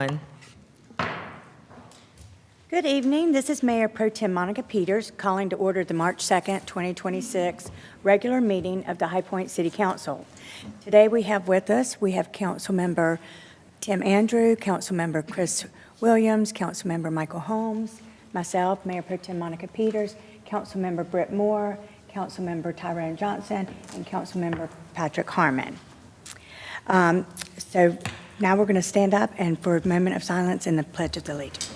open. Good evening. This is Mayor Pro Tem Monica Peters calling to order the March 2nd, 2026 regular meeting of the High Point City Council. Today we have with us, Councilmember Tim Andrew, Councilmember Chris Williams, Councilmember Michael Holmes, myself, Mayor Pro Tem Monica Peters, Councilmember Britt Moore, Councilmember Tyrone Johnson, and Councilmember Patrick Harmon. So now we're going to stand up and for a moment of silence in the Pledge of Allegiance.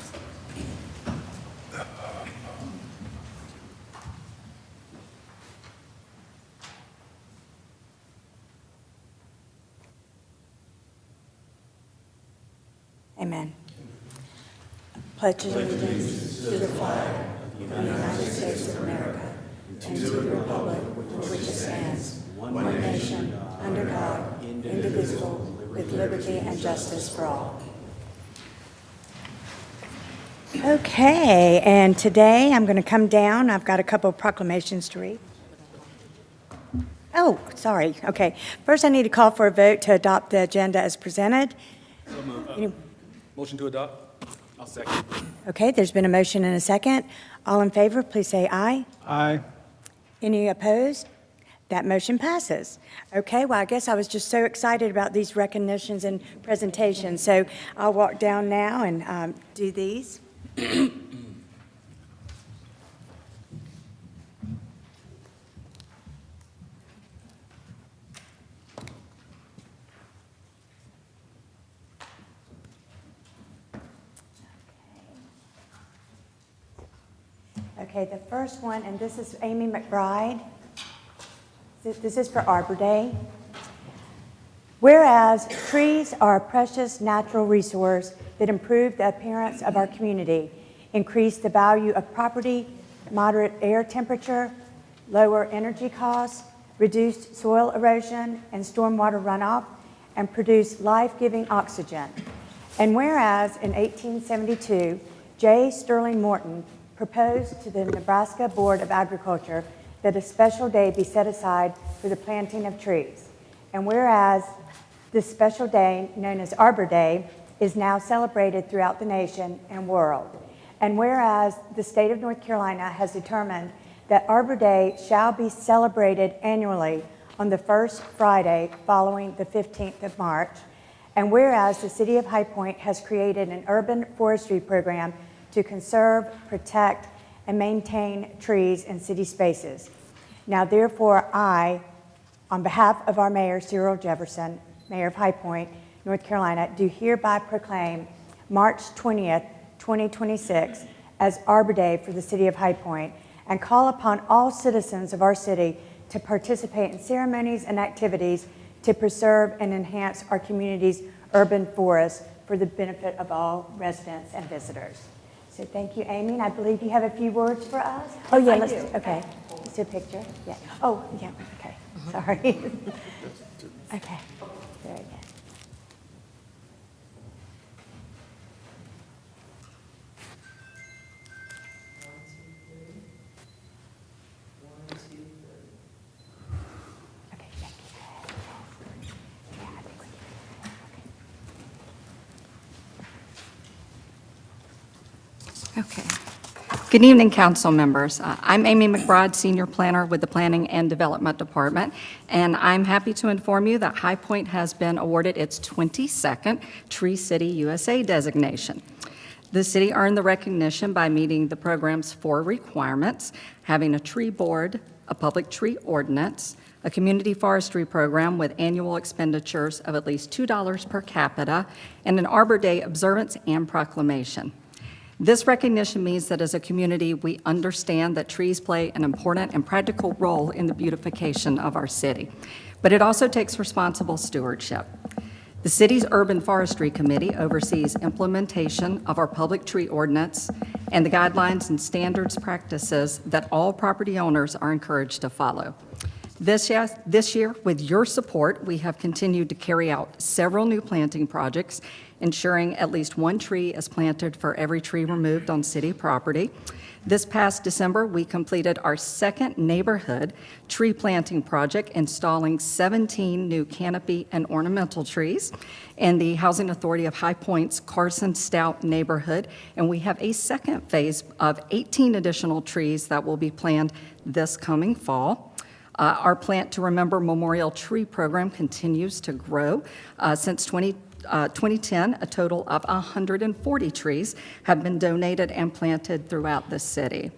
Amen. Pledge allegiance to the flag of the United States of America and to the republic for which it stands, one nation, under God, indivisible, with liberty and justice for all. Okay, and today I'm going to come down. I've got a couple of proclamations to read. Oh, sorry. Okay. First, I need to call for a vote to adopt the agenda as presented. Motion to adopt? I'll second. Okay, there's been a motion and a second. All in favor, please say aye. Aye. Any opposed? That motion passes. Okay, well, I guess I was just so excited about these recognitions and presentations, so I'll walk down now and do these. Okay, the first one, and this is Amy McBride. This is for Arbor Day. Whereas trees are a precious natural resource that improve the appearance of our community, increase the value of property, moderate air temperature, lower energy costs, reduce soil erosion and stormwater runoff, and produce life-giving oxygen. And whereas in 1872, J. Sterling Morton proposed to the Nebraska Board of Agriculture that a special day be set aside for the planting of trees. And whereas this special day, known as Arbor Day, is now celebrated throughout the nation and world. And whereas the state of North Carolina has determined that Arbor Day shall be celebrated annually on the first Friday following the 15th of March. And whereas the city of High Point has created an urban forestry program to conserve, protect, and maintain trees in city spaces. Now, therefore, I, on behalf of our mayor, Cyril Jefferson, mayor of High Point, North Carolina, do hereby proclaim March 20th, 2026 as Arbor Day for the city of High Point and call upon all citizens of our city to participate in ceremonies and activities to preserve and enhance our community's urban forests for the benefit of all residents and visitors. So thank you, Amy. And I believe you have a few words for us. Oh, yeah, let's do. Okay. Let's do a picture. Yeah. Oh, yeah. Okay. Sorry. Okay. Very good. Okay, thank you. Yeah, I think we Okay. Good evening, council members. I'm Amy McBride, Senior Planner with the Planning and Development Department, and I'm happy to inform you that High Point has been awarded its 22nd Tree City USA designation. The city earned the recognition by meeting the program's 4 requirements: having a tree board, a public tree ordinance, a community forestry program with annual expenditures of at least $2 per capita, and an Arbor Day observance and proclamation. This recognition means that as a community, we understand that trees play an important and practical role in the beautification of our city, but it also takes responsible stewardship. The city's Urban Forestry Committee oversees implementation of our public tree ordinance and the guidelines and standards practices that all property owners are encouraged to follow. This year, with your support, we have continued to carry out several new planting projects, ensuring at least one tree is planted for every tree removed on city property. This past December, we completed our second neighborhood tree planting project, installing 17 new canopy and ornamental trees in the Housing Authority of High Point's Carson Stout neighborhood. And we have a second phase of 18 additional trees that will be planned this coming fall. Our Plant to Remember Memorial Tree Program continues to grow. Since 2010, a total of 140 trees have been donated and planted throughout the city.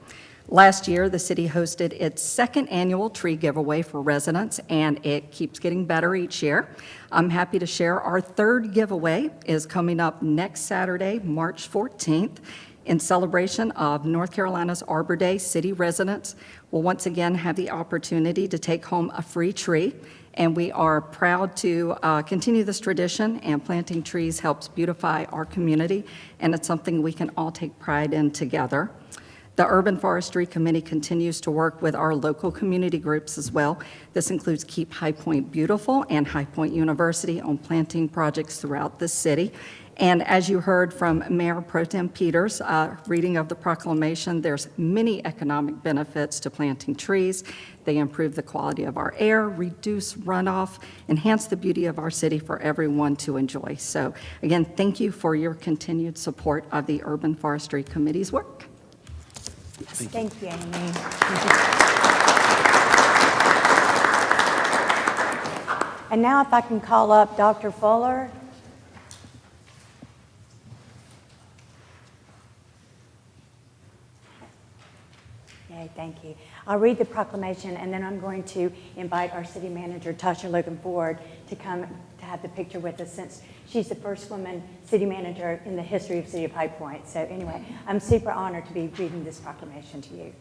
Last year, the city hosted its second annual tree giveaway for residents, and it keeps getting better each year. I'm happy to share our third giveaway is coming up next Saturday, March 14th. In celebration of North Carolina's Arbor Day, city residents will once again have the opportunity to take home a free tree, and we are proud to continue this tradition, and planting trees helps beautify our community, and it's something we can all take pride in together. The Urban Forestry Committee continues to work with our local community groups as well. This includes Keep High Point Beautiful and High Point University on planting projects throughout the city. And as you heard from Mayor Pro Tem Peters, reading of the proclamation, there's many economic benefits to planting trees. They improve the quality of our air, reduce runoff, enhance the beauty of our city for everyone to enjoy. So again, thank you for your continued support of the Urban Forestry Committee's work. Thank you, Amy. And now if I can call up Dr. Fuller. Yay, thank you. I'll read the proclamation, and then I'm going to invite our city manager, Tasha Logan Ford, to come to have the picture with us, since she's the first woman city manager in the history of City of High Point. So anyway, I'm super honored to be reading this proclamation to you.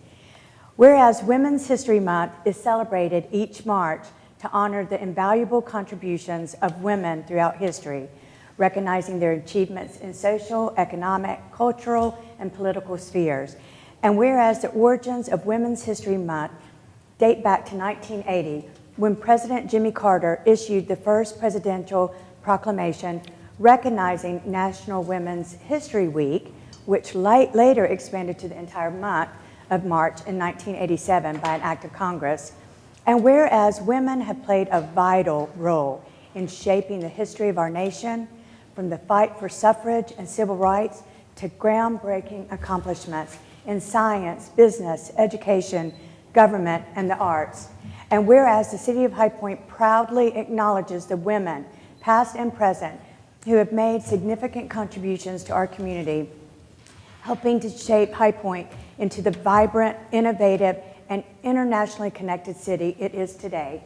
Whereas Women's History Month is celebrated each March to honor the invaluable contributions of women throughout history, recognizing their achievements in social, economic, cultural, and political spheres. And whereas the origins of Women's History Month date back to 1980, when President Jimmy Carter issued the first presidential proclamation recognizing National Women's History Week, which later expanded to the entire month of March in 1987 by an act of Congress. And whereas women have played a vital role in shaping the history of our nation, from the fight for suffrage and civil rights to groundbreaking accomplishments in science, business, education, government, and the arts. And whereas the City of High Point proudly acknowledges the women, past and present, who have made significant contributions to our community, helping to shape High Point into the vibrant, innovative, and internationally connected city it is today.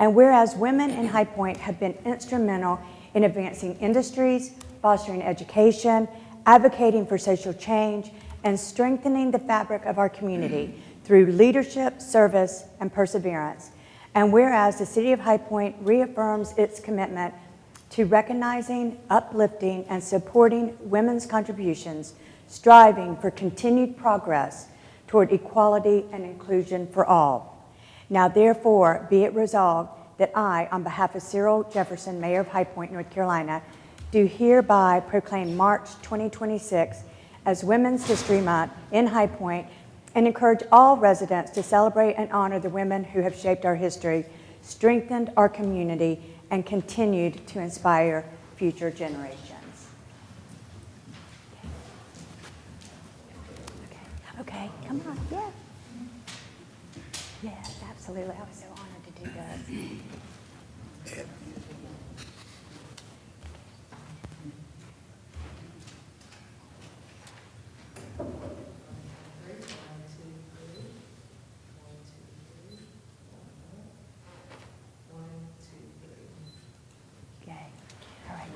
And whereas women in High Point have been instrumental in advancing industries, fostering education, advocating for social change, and strengthening the fabric of our community through leadership, service, and perseverance. And whereas the City of High Point reaffirms its commitment to recognizing, uplifting, and supporting women's contributions, striving for continued progress toward equality and inclusion for all. Now therefore, be it resolved that I, on behalf of Cyril Jefferson, Mayor of High Point, North Carolina, do hereby proclaim March 2026 as Women's History Month in High Point, and encourage all residents to celebrate and honor the women who have shaped our history, strengthened our community, and continued to inspire future generations. Okay, come on, yeah. Yes, absolutely, I was so honored to do this. Okay, all right.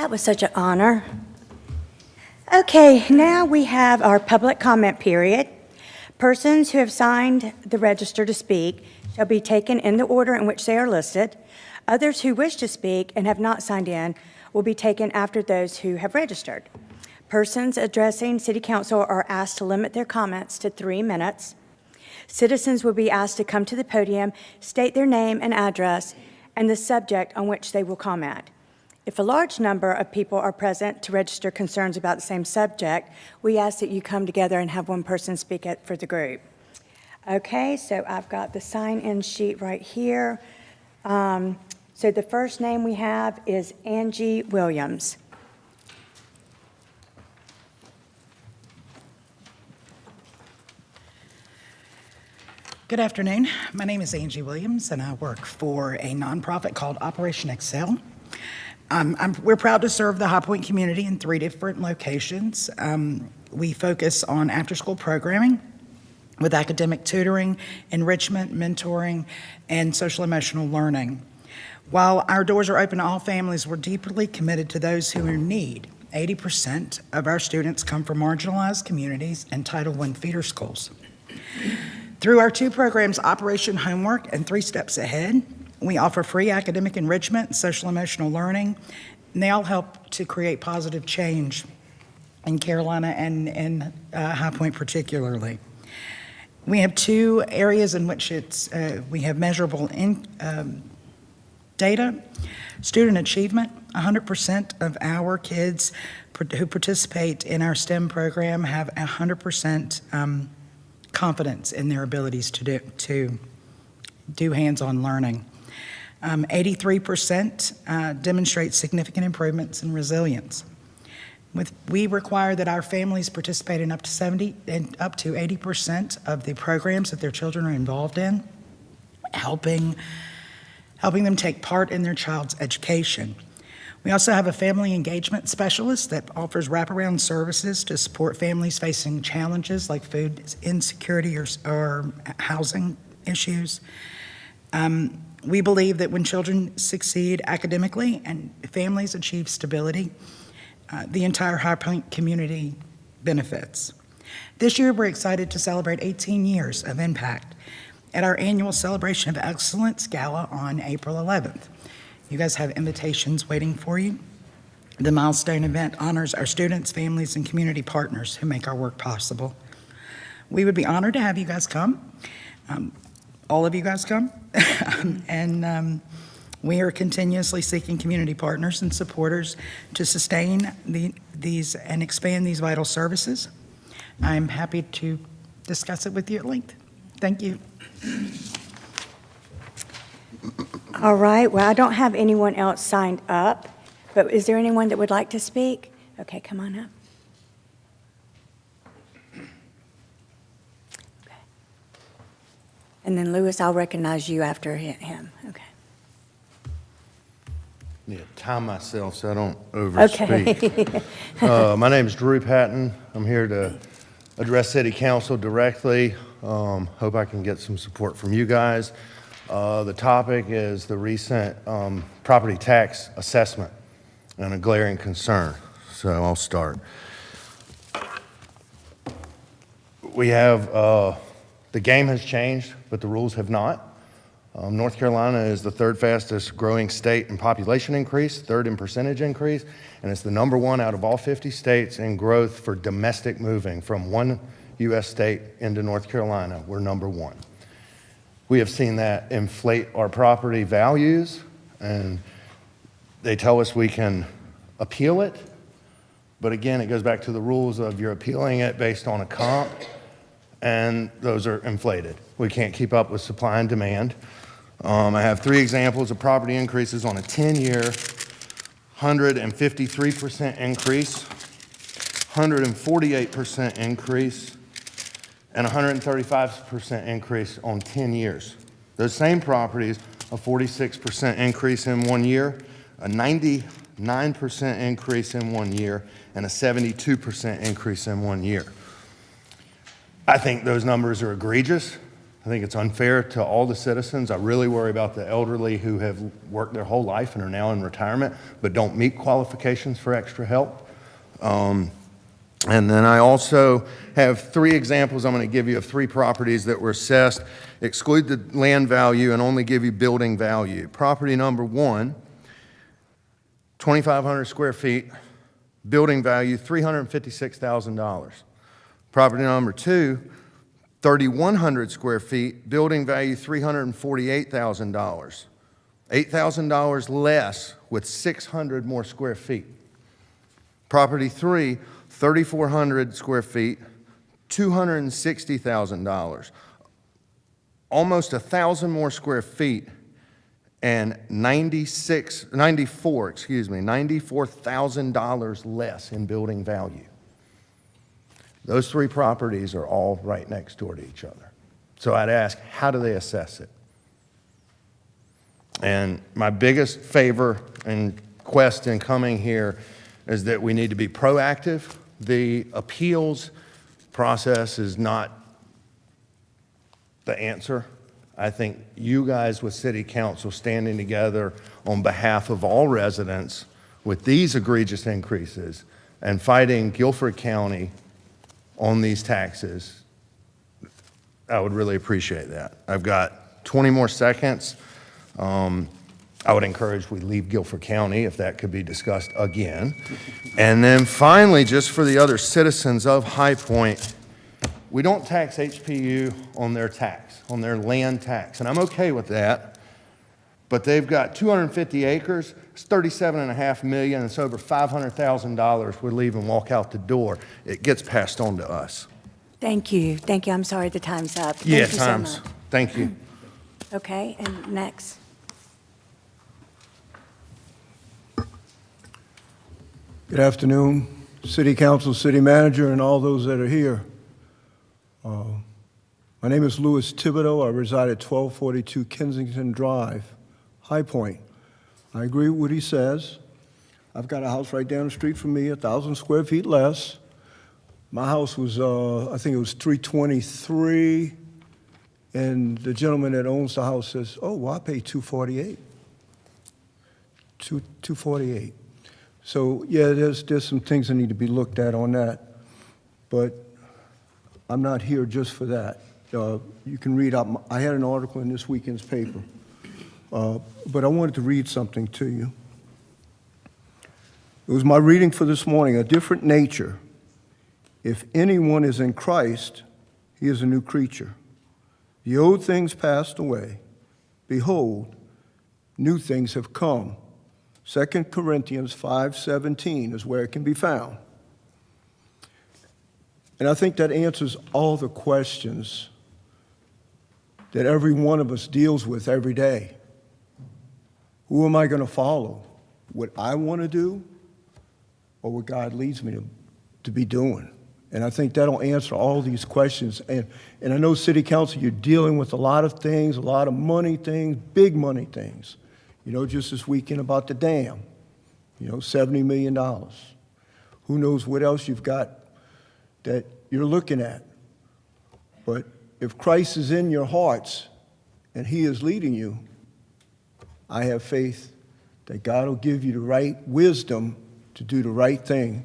That was such an honor. Okay, now we have our public comment period. Persons who have signed the register to speak shall be taken in the order in which they are listed. Others who wish to speak and have not signed in will be taken after those who have registered. Persons addressing City Council are asked to limit their comments to 3 minutes. Citizens will be asked to come to the podium, state their name and address, and the subject on which they will comment. If a large number of people are present to register concerns about the same subject, we ask that you come together and have one person speak for the group. Okay, so I've got the sign-in sheet right here. So the first name we have is Angie Williams. Good afternoon. My name is Angie Williams, and I work for a nonprofit called Operation Excel. We're proud to serve the High Point community in 3 different locations. We focus on after-school programming with academic tutoring, enrichment, mentoring, and social-emotional learning. While our doors are open to all families, we're deeply committed to those who are in need. 80% of our students come from marginalized communities and Title I feeder schools. Through our 2 programs, Operation Homework and 3 Steps Ahead, we offer free academic enrichment and social-emotional learning, and they all help to create positive change in Carolina and in High Point particularly. We have 2 areas in which we have measurable data. Student achievement, 100% of our kids who participate in our STEM program have 100% confidence in their abilities to do hands-on learning. 83% demonstrate significant improvements in resilience. We require that our families participate in up to 80% of the programs that their children are involved in, helping them take part in their child's education. We also have a family engagement specialist that offers wraparound services to support families facing challenges like food insecurity or housing issues. We believe that when children succeed academically and families achieve stability, the entire High Point community benefits. This year, we're excited to celebrate 18 years of impact at our annual Celebration of Excellence Gala on April 11th. You guys have invitations waiting for you. The milestone event honors our students, families, and community partners who make our work possible. We would be honored to have you guys come. All of you guys come. And we are continuously seeking community partners and supporters to sustain these and expand these vital services. I'm happy to discuss it with you at length. Thank you. All right, well, I don't have anyone else signed up, but is there anyone that would like to speak? Okay, come on up. Okay. And then Lewis, I'll recognize you after him. Okay. Yeah, time myself so I don't overspeak. Okay. My name is Drew Patton. I'm here to address City Council directly. Hope I can get some support from you guys. The topic is the recent property tax assessment and a glaring concern. So I'll start. We have, the game has changed, but the rules have not. North Carolina is the 3rd fastest growing state in population increase, 3rd in percentage increase, and it's the #1 out of all 50 states in growth for domestic moving from one U.S. state into North Carolina. We're #1. We have seen that inflate our property values, and they tell us we can appeal it. But again, it goes back to the rules of you're appealing it based on a comp, and those are inflated. We can't keep up with supply and demand. I have 3 examples of property increases on a 10-year, 153% increase, 148% increase, and 135% increase on 10 years. Those same properties, a 46% increase in 1 year, a 99% increase in 1 year, and a 72% increase in 1 year. I think those numbers are egregious. think it's unfair to all the citizens. I really worry about the elderly who have worked their whole life and are now in retirement but don't meet qualifications for extra help. And then I also have 3 examples I'm going to give you of 3 properties that were assessed. Exclude the land value and only give you building value. Property number 1, 2,500 square feet, building value $356,000. Property number 2, 3,100 square feet, building value $348,000. $8,000 less with 600 more square feet. Property 3, 3,400 square feet, $260,000. Almost 1,000 more square feet and $94,000 less in building value. Those 3 properties are all right next door to each other. So I'd ask, how do they assess it? And my biggest favor and quest in coming here is that we need to be proactive. The appeals process is not the answer. I think you guys with City Council standing together on behalf of all residents with these egregious increases and fighting Guilford County on these taxes, I would really appreciate that. I've got 20 more seconds. I would encourage we leave Guilford County if that could be discussed again. And then finally, just for the other citizens of High Point, we don't tax HPU on their tax, on their land tax, and I'm okay with that. But they've got 250 acres, it's $37.5 million, it's over $500,000 we leave and walk out the door. It gets passed on to us. Thank you. Thank you. I'm sorry the time's up. Thank Yeah, you so times. much. Thank you. Okay, and next. Good afternoon, City Council, City Manager, and all those that are here. My name is Louis Thibodeau. I reside at 1242 Kensington Drive, High Point. I agree with what he says. I've got a house right down the street from me, 1,000 square feet less. My house was, I think it was 323, and the gentleman that owns the house says, "Oh, well, I pay 248." 248. So, yeah, there's some things that need to be looked at on that, but I'm not here just for that. You can read up. I had an article in this weekend's paper, but I wanted to read something to you. It was my reading for this morning, A Different Nature. If anyone is in Christ, he is a new creature. The old things passed away. Behold, new things have come. 2 Corinthians 5:17 is where it can be found. And I think that answers all the questions that every one of us deals with every day. Who am I going to follow? What I want to do or what God leads me to be doing? And I think that'll answer all these questions. And I know City Council, you're dealing with a lot of things, a lot of money things, big money things. You know, just this weekend about the dam, $70 million. Who knows what else you've got that you're looking at. But if Christ is in your hearts and he is leading you, I have faith that God will give you the right wisdom to do the right thing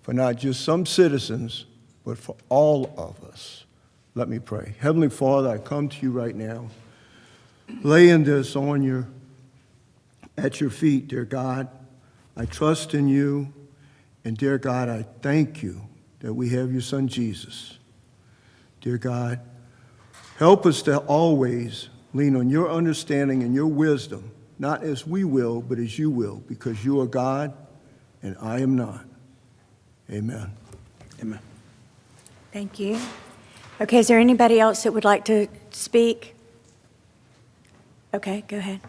for not just some citizens, but for all of us. Let me pray. Heavenly Father, I come to you right now, laying this at your feet, dear God. I trust in you, and dear God, I thank you that we have your son Jesus. Dear God, help us to always lean on your understanding and your wisdom, not as we will, but as you will, because you are God and I am not. Amen. Amen. Thank you. Okay, is there anybody else that would like to speak? Okay, go ahead.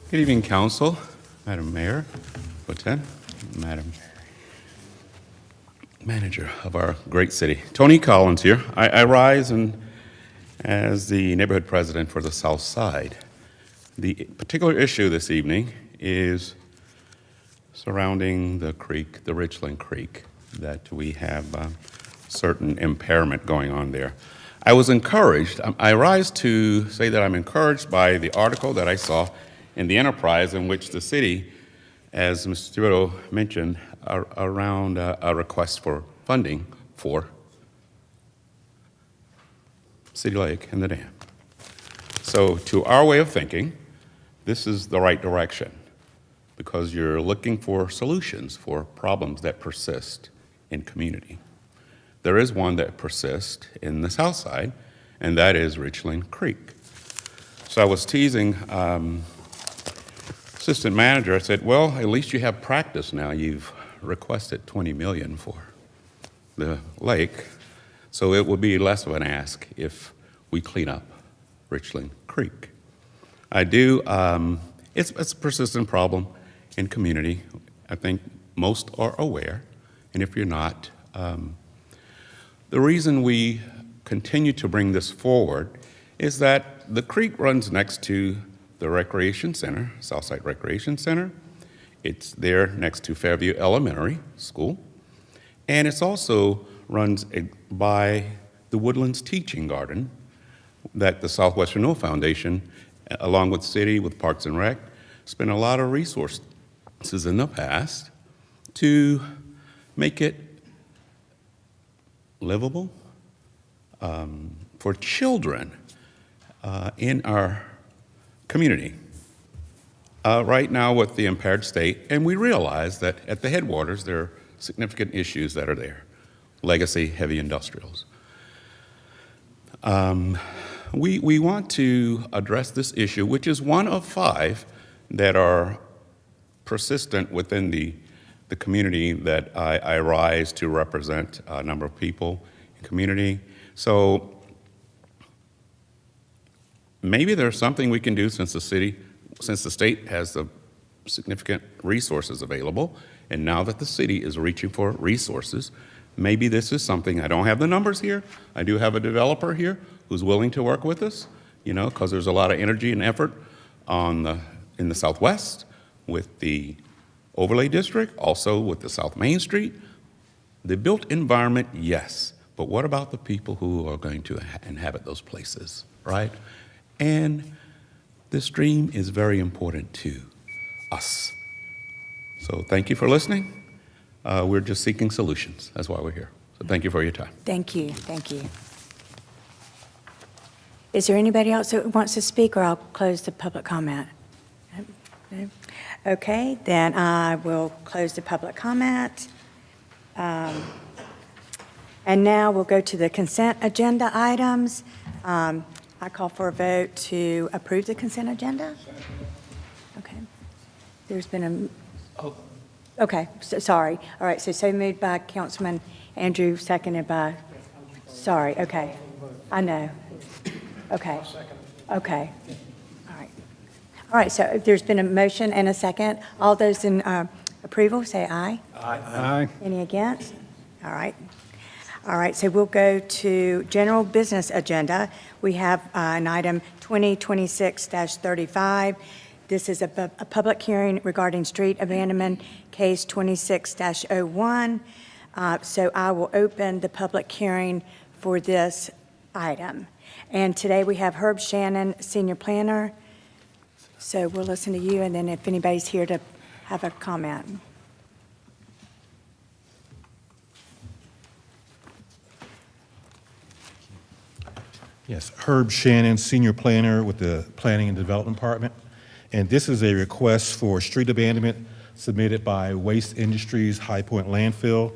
Good evening, Council, Madam Mayor, Lieutenant, Madam Manager of our great city. Tony Collins here. I rise and As the neighborhood president for the South Side, the particular issue this evening is surrounding the creek, the Richland Creek, that we have certain impairment going on there. I was encouraged, I rise to say that I'm encouraged by the article that I saw in the Enterprise in which the city, as Mr. Thibodeau mentioned, around a request for funding for City Lake and the dam. So to our way of thinking, this is the right direction because you're looking for solutions for problems that persist in community. There is one that persists in the South Side, and that is Richland Creek. So I was teasing assistant manager. I said, well, at least you have practice now. You've requested $20 million for the lake, so it would be less of an ask if we clean up Richland Creek. I do, it's a persistent problem in community. I think most are aware, and if you're not, the reason we continue to bring this forward is that the creek runs next to the Recreation Center, Southside Recreation Center. It's there next to Fairview Elementary School. And it's also runs by the Woodlands Teaching Garden that the Southwestern Renewal Foundation, along with City, with Parks and Rec, spent a lot of resources in the past to make it livable for children in our community. Right now with the impaired state, and we realize that at the headwaters there are significant issues that are there. Legacy heavy industrials. We want to address this issue, which is one of 5 that are persistent within the community that I rise to represent a number of people in community. So maybe there's something we can do since the state has the significant resources available, and now that the city is reaching for resources, maybe this is something, I don't have the numbers here, I do have a developer here who's willing to work with us, you know, because there's a lot of energy and effort in the Southwest with the overlay district, also with the South Main Street. The built environment, yes, but what about the people who are going to inhabit those places, right? And this stream is very important to us. So thank you for listening. We're just seeking solutions. That's why we're here. So thank you for your time. Thank you, thank you. Is there anybody else that wants to speak, or I'll close the public comment? No? Okay, then I will close the public comment. And now we'll go to the consent agenda items. I call for a vote to approve the consent agenda. Okay. There's been okay, sorry. All right, so moved by Councilman Andrew, seconded by, sorry, okay. I know. Okay. Okay. All right. All right, so there's been a motion and a second. All those in approval, say aye. Aye. Any against? All right. All right, so we'll go to general business agenda. We have an item 2026-35. This is a public hearing regarding street abandonment, case 26-01. So I will open the public hearing for this item. And today we have Herb Shannon, Senior Planner. So we'll listen to you, and then if anybody's here to have a comment. Yes, Herb Shannon, Senior Planner with the Planning and Development Department. And this is a request for street abandonment submitted by Waste Industries High Point Landfill.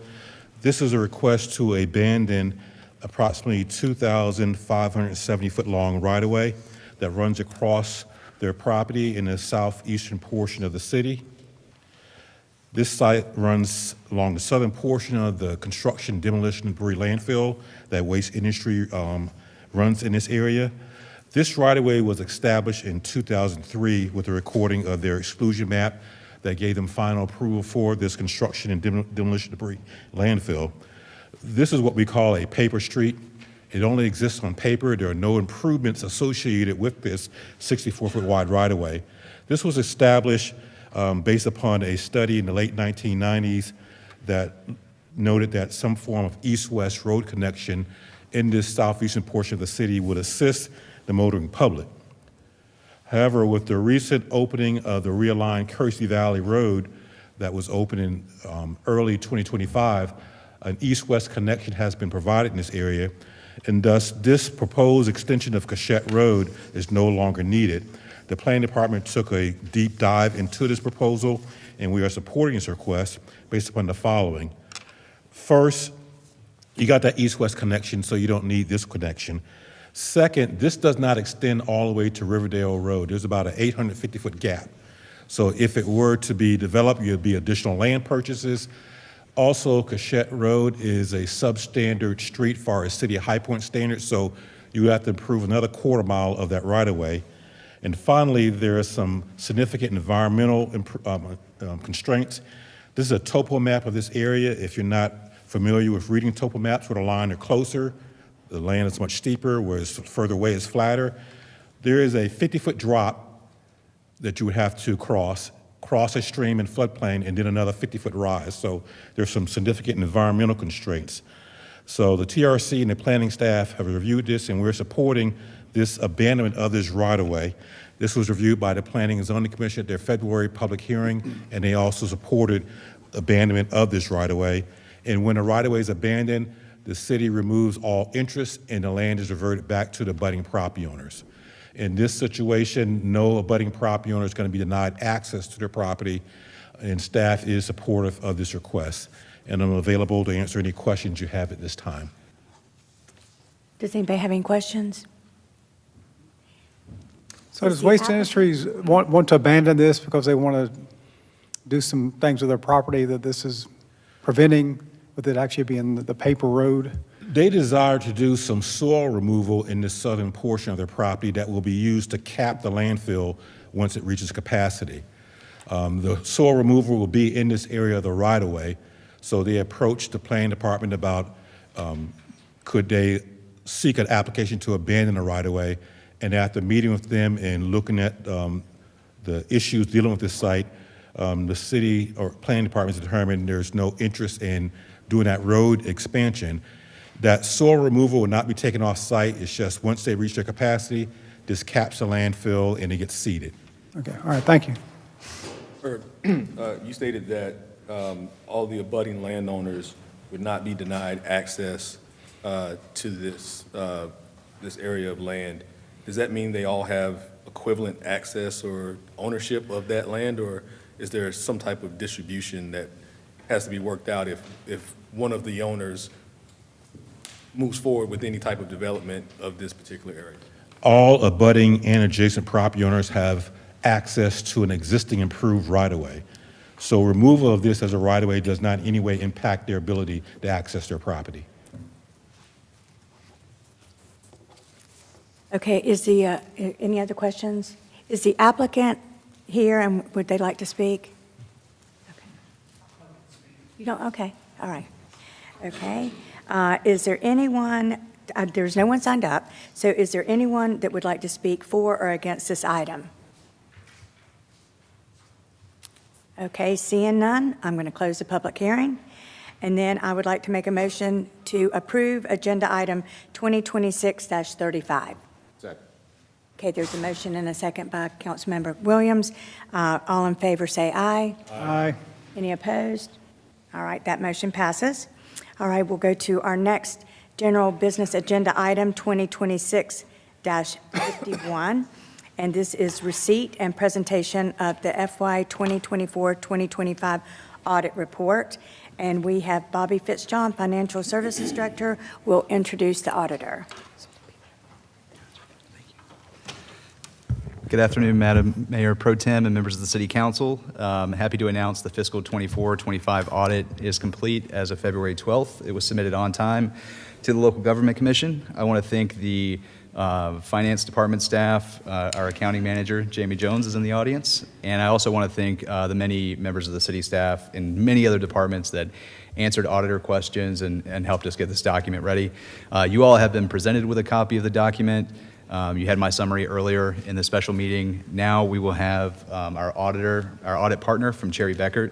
This is a request to abandon approximately 2,570-foot-long right-of-way that runs across their property in the southeastern portion of the city. This site runs along the southern portion of the construction demolition debris landfill that Waste Industry runs in this area. This right-of-way was established in 2003 with a recording of their exclusion map that gave them final approval for this construction and demolition debris landfill. This is what we call a paper street, It only exists on paper. There are no improvements associated with this 64-foot wide right-of-way. This was established based upon a study in the late 1990s that noted that some form of east-west road connection in this southeastern portion of the city would assist the motoring public. However, with the recent opening of the realigned Kersey Valley Road that was opened in early 2025, an east-west connection has been provided in this area, and thus this proposed extension of Cachette Road is no longer needed. The Planning Department took a deep dive into this proposal, and we are supporting this request based upon the following. First, you got that east-west connection, so you don't need this connection. Second, this does not extend all the way to Riverdale Road. There's about an 850-foot gap. So if it were to be developed, there'd be additional land purchases. Also, Cachette Road is a substandard street far as City of High Point standards, so you have to improve another quarter mile of that right-of-way. And finally, there are some significant environmental constraints. This is a topo map of this area. If you're not familiar with reading topo maps where the lines are closer, the land is much steeper, whereas further away is flatter. There is a 50-foot drop that you would have to cross a stream in floodplain, and then another 50-foot rise. So there's some significant environmental constraints. So the TRC and the planning staff have reviewed this, and we're supporting this abandonment of this right-of-way. This was reviewed by the Planning and Zoning Commission at their February public hearing, and they also supported abandonment of this right-of-way. And when a right-of-way is abandoned, the city removes all interest, and the land is reverted back to the abutting property owners. In this situation, no abutting property owner is going to be denied access to their property, and staff is supportive of this request. And I'm available to answer any questions you have at this time. Does anybody have any questions? So does Waste Industries want to abandon this because they want to do some things with their property that this is preventing, with it actually being the paper road? They desire to do some soil removal in the southern portion of their property that will be used to cap the landfill once it reaches capacity. The soil removal will be in this area of the right-of-way, so they approached the planning department about could they seek an application to abandon the right-of-way, and after meeting with them and looking at the issues dealing with this site, the city or planning department has determined there's no interest in doing that road expansion. That soil removal will not be taken off site. It's just once they reach their capacity, this caps the landfill and it gets seeded. Okay, all right, thank you. Sir, you stated that all the abutting landowners would not be denied access to this area of land. Does that mean they all have equivalent access or ownership of that land, or is there some type of distribution that has to be worked out if one of the owners moves forward with any type of development of this particular area? All abutting and adjacent property owners have access to an existing improved right-of-way. So removal of this as a right-of-way does not in any way impact their ability to access their property. Okay, any other questions? Is the applicant here, and would they like to speak? Okay. You don't, okay, all right. Okay. Is there anyone, there's no one signed up, so is there anyone that would like to speak for or against this item? Okay, seeing none, I'm going to close the public hearing. And then I would like to make a motion to approve agenda item 2026-35. Second. Okay, there's a motion and a second by Councilmember Williams. All in favor say aye. Aye. Any opposed? All right, that motion passes. All right, we'll go to our next general business agenda item, 2026-51. And this is receipt and presentation of the FY 2024-2025 audit report. And we have Bobby Fitzjohn, Financial Services Director, will introduce the auditor. Good afternoon, Madam Mayor Pro Tem and members of the City Council. Happy to announce the fiscal 24-25 audit is complete as of February 12th. It was submitted on time to the Local Government Commission. I want to thank the Finance Department staff. Our accounting manager, Jamie Jones, is in the audience. And I also want to thank the many members of the city staff and many other departments that answered auditor questions, and helped us get this document ready. You all have been presented with a copy of the document. You had my summary earlier in the special meeting. Now we will have our audit partner from Cherry Beckert,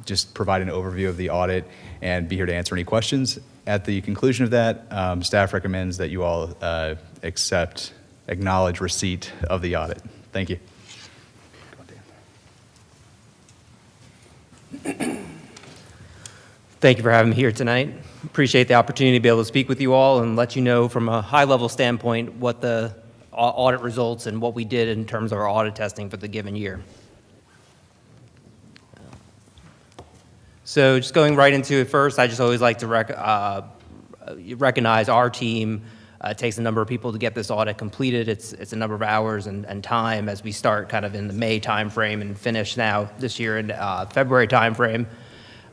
just provide an overview of the audit and be here to answer any questions. At the conclusion of that, staff recommends that you all acknowledge receipt of the audit. Thank you. Thank you for having me here tonight. Appreciate the opportunity to be able to speak with you all and let you know from a high-level standpoint what the audit results and what we did in terms of our audit testing for the given year. So just going right into it first, I just always like to recognize our team. It takes a number of people to get this audit completed. It's a number of hours and time as we start kind of in the May timeframe and finish now this year in February timeframe.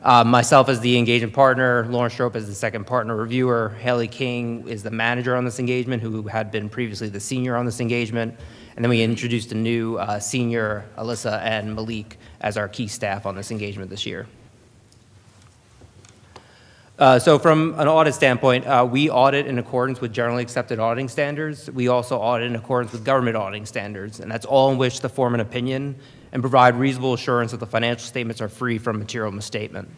Myself as the engagement partner, Lauren Strope as the second partner reviewer, Haley King is the manager on this engagement, who had been previously the senior on this engagement. And then we introduced a new senior, Alyssa and Malik, as our key staff on this engagement this year. So from an audit standpoint, we audit in accordance with generally accepted auditing standards. We also audit in accordance with government auditing standards, and that's all in which to form an opinion and provide reasonable assurance that the financial statements are free from material misstatement.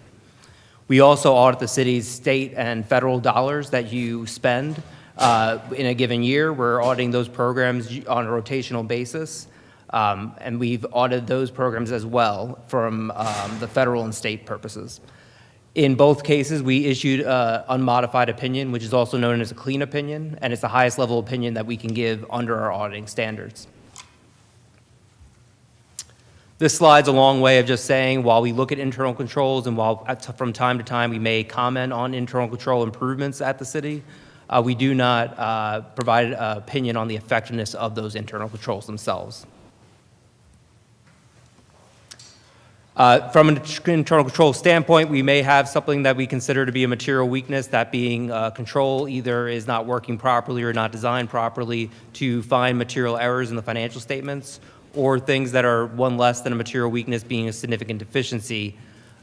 We also audit the city's state and federal dollars that you spend in a given year. We're auditing those programs on a rotational basis, and we've audited those programs as well from the federal and state purposes. In both cases, we issued an unmodified opinion, which is also known as a clean opinion, and it's the highest level opinion that we can give under our auditing standards. This slide's a long way of just saying, while we look at internal controls and while from time to time we may comment on internal control improvements at the city, we do not provide an opinion on the effectiveness of those internal controls themselves. From an internal control standpoint, we may have something that we consider to be a material weakness, that being control either is not working properly or not designed properly to find material errors in the financial statements, or things that are one less than a material weakness being a significant deficiency,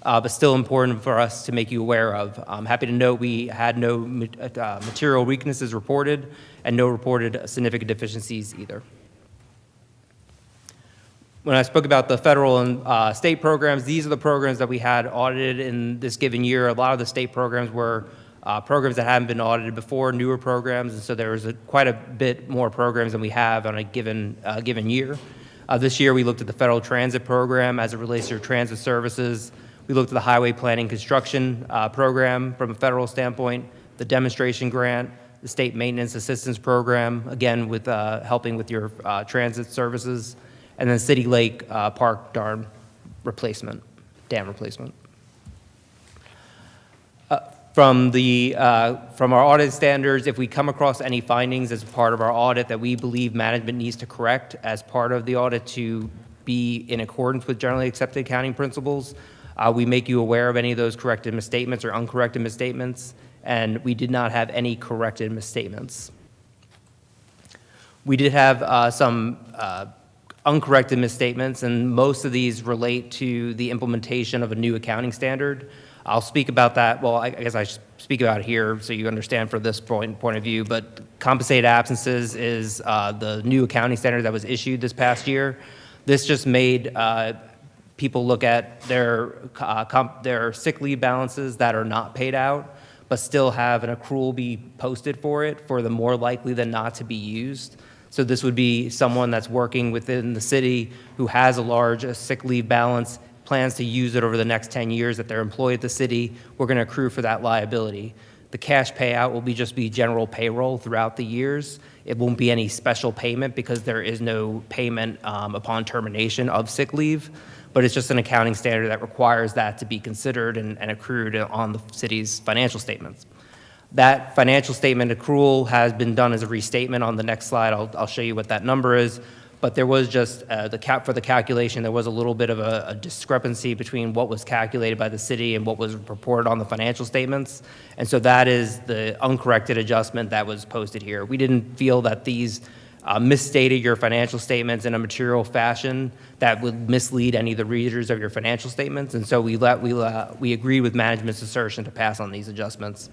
but still important for us to make you aware of. I'm happy to note we had no material weaknesses reported and no reported significant deficiencies either. When I spoke about the federal and state programs, these are the programs that we had audited in this given year. A lot of the state programs were programs that hadn't been audited before, newer programs, and so there was quite a bit more programs than we have on a given year. This year, we looked at the federal transit program as it relates to transit services. We looked at the highway planning construction program from a federal standpoint, the demonstration grant, the state maintenance assistance program, again with helping with your transit services, and then City Lake Park dam replacement. From our audit standards, if we come across any findings as part of our audit that we believe management needs to correct as part of the audit to be in accordance with generally accepted accounting principles, we make you aware of any of those corrected misstatements or uncorrected misstatements, and we did not have any corrected misstatements. We did have some uncorrected misstatements, and most of these relate to the implementation of a new accounting standard. I'll speak about that. Well, I guess I speak about it here so you understand for this point of view, but compensated absences is the new accounting standard that was issued this past year. This just made people look at their sick leave balances that are not paid out, but still have an accrual be posted for it for the more likely than not to be used. So this would be someone that's working within the city who has a large sick leave balance, plans to use it over the next 10 years that they're employed at the city. We're going to accrue for that liability. The cash payout will just be general payroll throughout the years. It won't be any special payment because there is no payment upon termination of sick leave, but it's just an accounting standard that requires that to be considered and accrued on the city's financial statements. That financial statement accrual has been done as a restatement. On the next slide, I'll show you what that number is. But there was just, for the calculation, there was a little bit of a discrepancy between what was calculated by the city and what was reported on the financial statements. And so that is the uncorrected adjustment that was posted here. We didn't feel that these misstated your financial statements in a material fashion that would mislead any of the readers of your financial statements. And so we agreed with management's assertion to pass on these adjustments.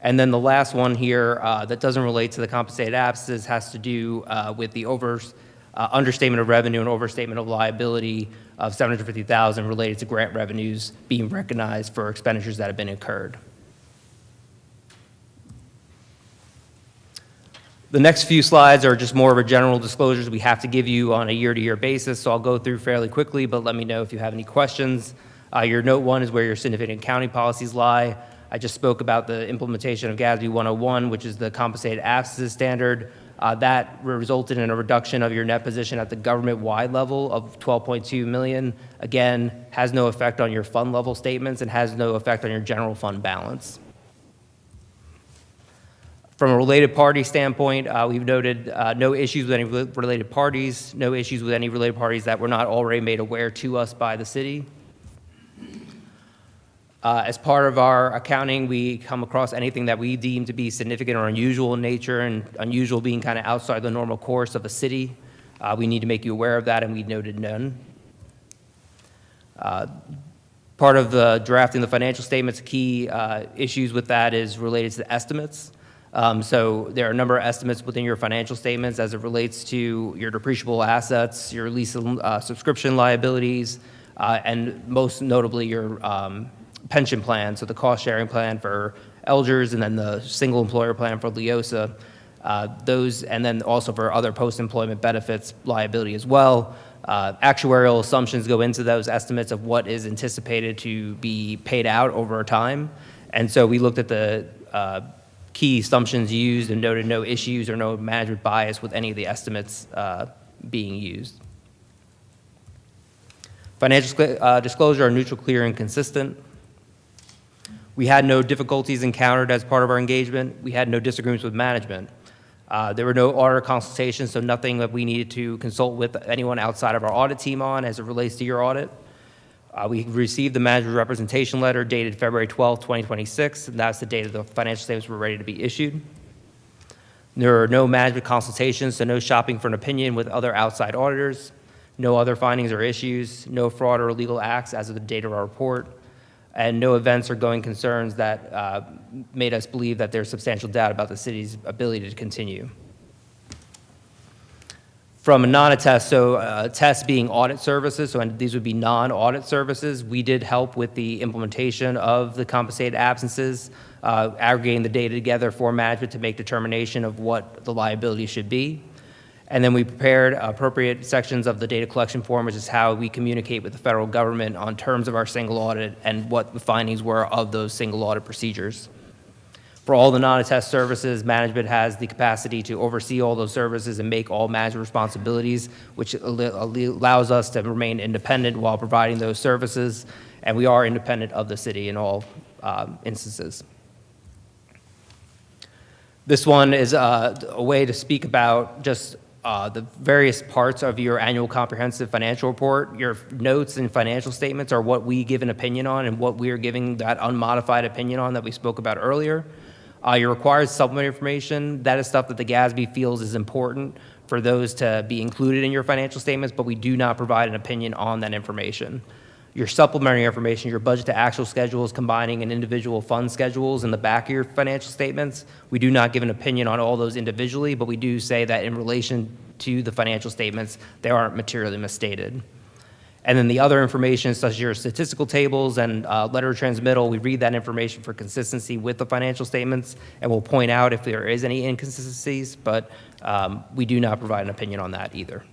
And then the last one here that doesn't relate to the compensated absences has to do with the understatement of revenue and overstatement of liability of $750,000 related to grant revenues being recognized for expenditures that have been incurred. The next few slides are just more of a general disclosures we have to give you on a year-to-year basis, so I'll go through fairly quickly, but let me know if you have any questions. Your note 1 is where your significant accounting policies lie. I just spoke about the implementation of GASB 101, which is the compensated absences standard. That resulted in a reduction of your net position at the government-wide level of $12.2 million. Again, has no effect on your fund level statements and has no effect on your general fund balance. From a related party standpoint, we've noted no issues with any related parties, no issues with any related parties that were not already made aware to us by the city. As part of our accounting, we come across anything that we deem to be significant or unusual in nature, and unusual being kind of outside the normal course of a city. We need to make you aware of that, and we noted none. Part of the drafting the financial statements, key issues with that is related to the estimates. So there are a number of estimates within your financial statements as it relates to your depreciable assets, your lease subscription liabilities, and most notably your pension plan, so the cost-sharing plan for Elders and then the single employer plan for Leosa. Those, and then also for other post-employment benefits liability as well. Actuarial assumptions go into those estimates of what is anticipated to be paid out over time. And so we looked at the key assumptions used and noted no issues or no management bias with any of the estimates being used. Financial disclosure are neutral, clear, and consistent. We had no difficulties encountered as part of our engagement. We had no disagreements with management. There were no auditor consultations, so nothing that we needed to consult with anyone outside of our audit team on as it relates to your audit. We received the management representation letter dated February 12, 2026, and that's the date of the financial statements were ready to be issued. There are no management consultations, so no shopping for an opinion with other outside auditors, no other findings or issues, no fraud or illegal acts as of the date of our report, and no events or going concerns that made us believe that there's substantial doubt about the city's ability to continue. From a non-attest, so attest being audit services, so these would be non-audit services, we did help with the implementation of the compensated absences, aggregating the data together for management to make determination of what the liability should be. And then we prepared appropriate sections of the data collection form, which is how we communicate with the federal government on terms of our single audit and what the findings were of those single audit procedures. For all the non-attest services, management has the capacity to oversee all those services and make all management responsibilities, which allows us to remain independent while providing those services, and we are independent of the city in all instances. This one is a way to speak about just the various parts of your annual comprehensive financial report. Your notes and financial statements are what we give an opinion on and what we are giving that unmodified opinion on that we spoke about earlier. Your required supplementary information, that is stuff that the GASB feels is important for those to be included in your financial statements, but we do not provide an opinion on that information. Your supplementary information, your budget to actual schedules combining and individual fund schedules in the back of your financial statements, we do not give an opinion on all those individually, but we do say that in relation to the financial statements, they aren't materially misstated. And then the other information, such as your statistical tables and letter of transmittal, we read that information for consistency with the financial statements, and we'll point out if there is any inconsistencies, but we do not provide an opinion on that either.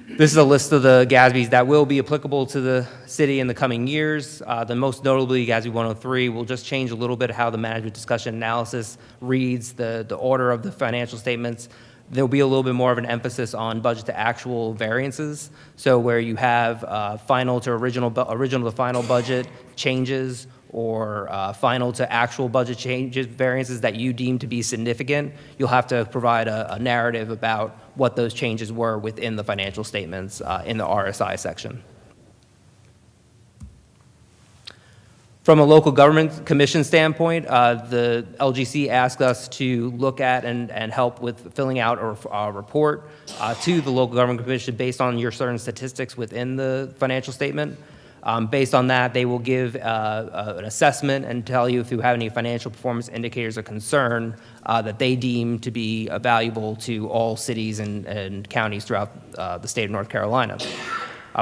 This is a list of the GASBs that will be applicable to the city in the coming years. The most notably, GASB 103 will just change a little bit how the management discussion analysis reads the order of the financial statements. There'll be a little bit more of an emphasis on budget to actual variances. So where you have final to original to final budget changes or final to actual budget changes, variances that you deem to be significant, you'll have to provide a narrative about what those changes were within the financial statements in the RSI section. From a local government commission standpoint, the LGC asked us to look at and help with filling out a report to the local government commission based on your certain statistics within the financial statement. Based on that, they will give an assessment and tell you if you have any financial performance indicators of concern that they deem to be valuable to all cities and counties throughout the state of North Carolina.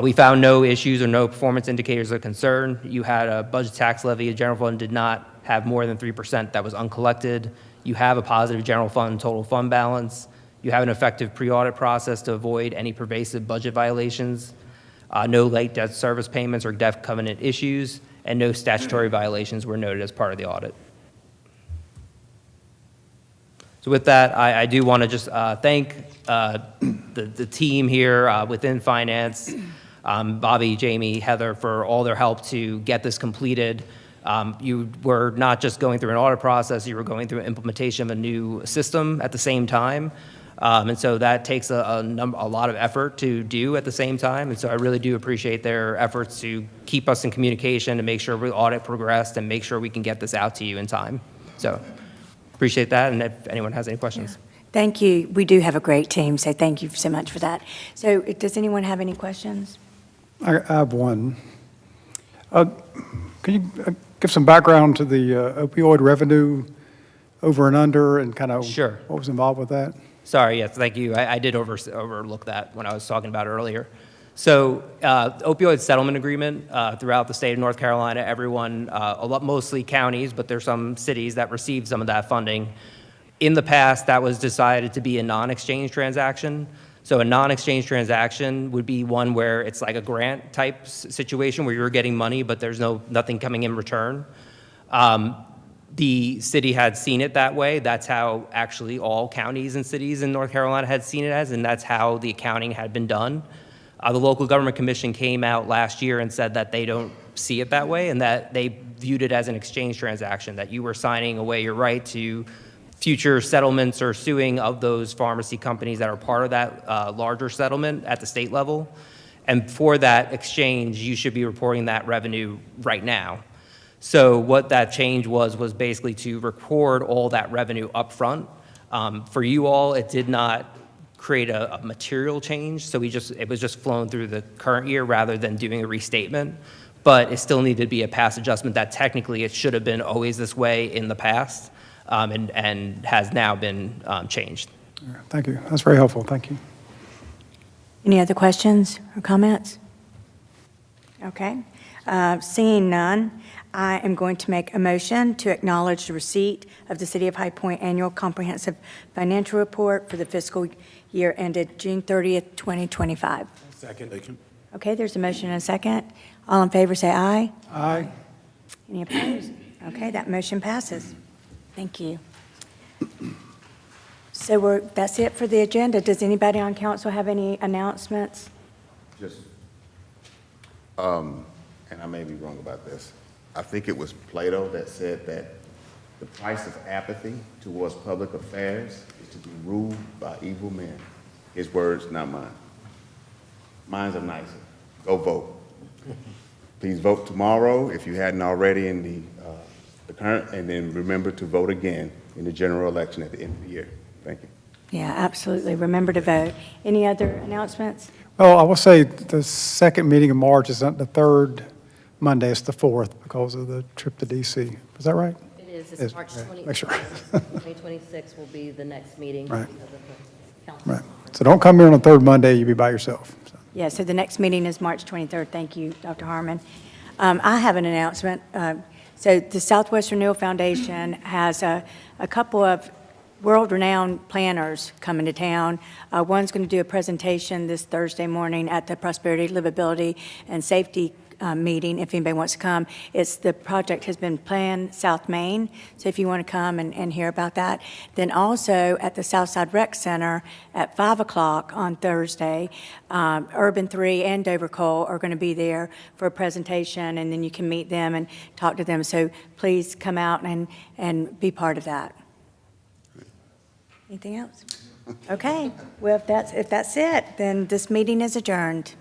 We found no issues or no performance indicators of concern. You had a budget tax levy, a general fund did not have more than 3% that was uncollected. You have a positive general fund total fund balance. You have an effective pre-audit process to avoid any pervasive budget violations. No late debt service payments or debt covenant issues, and no statutory violations were noted as part of the audit. So with that, I do want to just thank the team here within finance, Bobby, Jamie, Heather, for all their help to get this completed. You were not just going through an audit process, you were going through implementation of a new system at the same time. And so that takes a lot of effort to do at the same time. And so I really do appreciate their efforts to keep us in communication and make sure the audit progressed and make sure we can get this out to you in time. So appreciate that. And if anyone has any questions. Thank you. We do have a great team, so thank you so much for that. So does anyone have any questions? I have one. Can you give some background to the opioid revenue over and under and kind of Sure. what was involved with that? Sorry, yes, thank you. I did overlook that when I was talking about it earlier. So opioid settlement agreement throughout the state of North Carolina, everyone, mostly counties, but there's some cities that receive some of that funding. In the past, that was decided to be a non-exchange transaction. So a non-exchange transaction would be one where it's like a grant type situation where you're getting money, but there's nothing coming in return. The city had seen it that way. That's how actually all counties and cities in North Carolina had seen it as, and that's how the accounting had been done. The Local Government Commission came out last year and said that they don't see it that way and that they viewed it as an exchange transaction, that you were signing away your right to future settlements or suing of those pharmacy companies that are part of that larger settlement at the state level. And for that exchange, you should be reporting that revenue right now. So what that change was basically to record all that revenue up front. For you all, it did not create a material change, so it was just flown through the current year rather than doing a restatement. But it still needed to be a past adjustment that technically it should have been always this way in the past, and has now been changed. Thank you. That's very helpful. Thank you. Any other questions or comments? Okay. Seeing none, I am going to make a motion to acknowledge the receipt of the City of High Point Annual Comprehensive Financial Report for the fiscal year ended June 30th, 2025. Second. Okay, there's a motion and a second. All in favor, say aye. Aye. Any opposed? Okay, that motion passes. Thank you. So that's it for the agenda. Does anybody on council have any announcements? Just, and I may be wrong about this. I think it was Plato that said that the price of apathy towards public affairs is to be ruled by evil men. His words, not mine. Mine's are nicer. Go vote. Please vote tomorrow if you hadn't already in the current, and then remember to vote again in the general election at the end of the year. Thank you. Yeah, absolutely. Remember to vote. Any other announcements? Well, I will say the second meeting in March is not the third Monday, it's the fourth because of the trip to DC. Is that right? It is. Yes, It's March okay. 20. Make sure. 2026 will be the next meeting Right. because of the council Right. conference. So don't come here on the third Monday, you'll be by yourself. So. Yeah, so the next meeting is March 23rd. Thank you, Dr. Harmon. I have an announcement. So the Southwest Renewal Foundation has a couple of world-renowned planners coming to town. One's going to do a presentation this Thursday morning at the Prosperity, Livability, and Safety meeting, if anybody wants to come. The project has been planned South Main, so if you want to come and hear about that. Then also at the Southside Rec Center at 5 o'clock on Thursday, Urban 3 and Dover Coal are going to be there for a presentation, and then you can meet them and talk to them. So please come out and be part of that. Anything else? Okay, well, if that's it, then this meeting is adjourned.